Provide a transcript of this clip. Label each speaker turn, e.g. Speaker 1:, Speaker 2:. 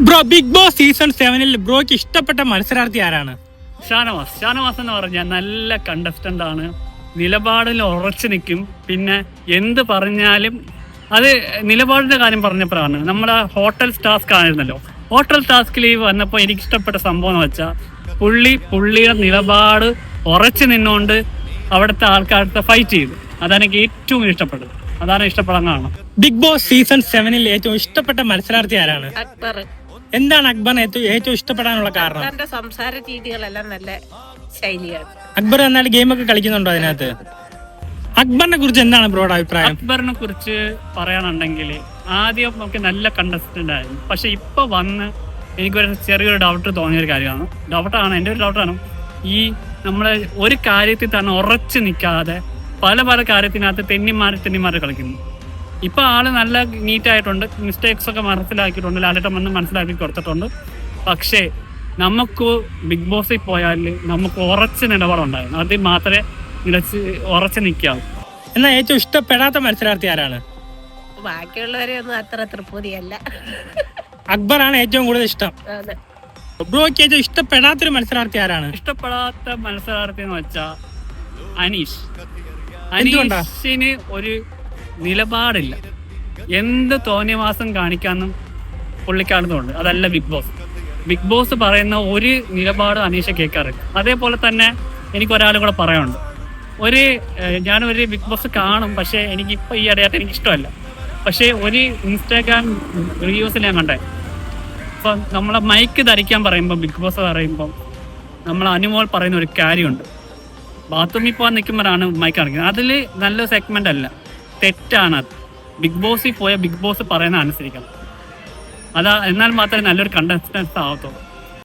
Speaker 1: Bro big boss season 7 ബ്രോയ്ക്ക് ഇഷ്ടപ്പെട്ട മത്സരാർത്ഥി ആരാണ്?
Speaker 2: ഷാനവാസ് എന്ന് പറഞ്ഞാൽ നല്ല കണ്ടസ്റ്റന്റ് ആണ്, നിലപാടിൽ ഉറച്ചു നിൽക്കും. പിന്നെ എന്ത് പറഞ്ഞാലും അത് നിലപാടിന്റെ കാര്യം പറഞ്ഞപ്പോഴാണ് നമ്മുടെ ഹോട്ടൽ ടാസ്ക് ആയിരുന്നല്ലോ. ഹോട്ടൽ ടാസ്കിൽ വന്നപ്പോൾ എനിക്ക് ഇഷ്ടപ്പെട്ട സംഭവം എന്ന് വെച്ചാൽ പുള്ളിയുടെ നിലപാട് ഉറച്ചു നിന്നുകൊണ്ട് അവിടുത്തെ ആൾക്കാരുടെ ഫൈറ്റ് ചെയ്തു. അതാണ് എനിക്ക് ഏറ്റവും ഇഷ്ടപ്പെട്ടത്. അതാണ് ഇഷ്ടപ്പെടാൻ കാരണം.
Speaker 1: ബിഗ് ബോസ് സീസൺ 7 ഏറ്റവും ഇഷ്ടപ്പെട്ട മത്സരാർത്ഥി ആരാണ്?
Speaker 3: അക്ബർ.
Speaker 1: എന്താണ് അക്ബറിനെ ഏറ്റവും ഇഷ്ടപ്പെടാനുള്ള കാരണം?
Speaker 3: അക്ബറിന്റെ സംസാര രീതികളെല്ലാം നല്ല ശൈലിയാണ്.
Speaker 1: അക്ബർ എന്നാൽ ഗെയിമൊക്കെ കളിക്കുന്നുണ്ടോ അതിനകത്ത്? അക്ബറിനെ കുറിച്ച് എന്താണ് ബ്രോയുടെ അഭിപ്രായം?
Speaker 2: അക്ബറിനെ കുറിച്ച് പറയാനുണ്ടെങ്കിൽ ആദ്യം നമുക്ക് നല്ല കണ്ടസ്റ്റന്റ് ആയിരുന്നു. പക്ഷെ ഇപ്പൊ വന്ന് എനിക്കൊരു ചെറിയൊരു ഡൗട്ട് തോന്നിയൊരു കാര്യമാണ്. എൻ്റെ ഒരു ഡൗട്ടാണ്, ഈ നമ്മളെ ഒരു കാര്യത്തിൽ തന്നെ ഉറച്ചു നിൽക്കാതെ പല കാര്യത്തിനകത്ത് തെന്നിമാറി കളിക്കുന്നു. ഇപ്പൊ ആള് നല്ല നീറ്റായിട്ടുണ്ട്, മിസ്റ്റേക്സ് ഒക്കെ മനസ്സിലാക്കിയിട്ടുണ്ട്, ലാലേട്ടൻ വന്ന് മനസ്സിലാക്കി കൊടുത്തിട്ടുണ്ട്. പക്ഷേ നമുക്ക് ബിഗ് ബോസിൽ പോയാൽ നമുക്ക് ഉറച്ച നിലപാടുണ്ടായിരുന്നു. അതിൽ മാത്രമേ ഉറച്ചു നിൽക്കാവൂ.
Speaker 1: എന്നാൽ ഏറ്റവും ഇഷ്ടപ്പെടാത്ത മത്സരാർത്ഥി ആരാണ്?
Speaker 3: ബാക്കിയുള്ളവരെ ഒന്നും അത്ര തൃപ്തിയല്ല.
Speaker 1: അക്ബറാണ് ഏറ്റവും കൂടുതൽ ഇഷ്ടം. ബ്രോയ്ക്ക് ഏറ്റവും ഇഷ്ടപ്പെടാത്തൊരു മത്സരാർത്ഥി ആരാണ്?
Speaker 2: ഇഷ്ടപ്പെടാത്ത മത്സരാർത്ഥി എന്ന് വെച്ചാൽ അനീഷിന് ഒരു നിലപാടില്ല. എന്ത് തോന്നിയവാസം കാണിക്കാന്നും പുള്ളിക്കാടുന്നുണ്ട്. അതല്ല ബിഗ് ബോസ് പറയുന്ന ഒരു നിലപാട് അനീഷ കേൾക്കാറില്ല. അതേപോലെ തന്നെ എനിക്കൊരാളും കൂടെ പറയാനുണ്ട്. ഞാനൊരു ബിഗ് ബോസ് കാണും, പക്ഷേ എനിക്കിപ്പോൾ ഈ ഇടയായിട്ട് എനിക്കിഷ്ടമല്ല. പക്ഷേ ഒരു ഇൻസ്റ്റാഗ്രാം റീൽസിൽ ഞാൻ കണ്ടേ, ഇപ്പം നമ്മളെ മൈക്ക് ധരിക്കാൻ പറയുമ്പോൾ ബിഗ് ബോസ് പറയുമ്പം നമ്മൾ അനുമോൾ പറയുന്ന ഒരു കാര്യമുണ്ട്, ബാത്റൂമിൽ പോകാൻ നിൽക്കുമ്പോഴാണ് മൈക്ക് കാണിക്കുന്നത്. അതിൽ നല്ലൊരു സെഗ്മെന്റ് അല്ല, തെറ്റാണത്. ബിഗ് ബോസിൽ പോയ ബിഗ് ബോസ് പറയുന്ന അനുസരിക്കണം. എന്നാൽ മാത്രമേ നല്ലൊരു കണ്ടസ്റ്റൻസ് ആവത്തുള്ളൂ.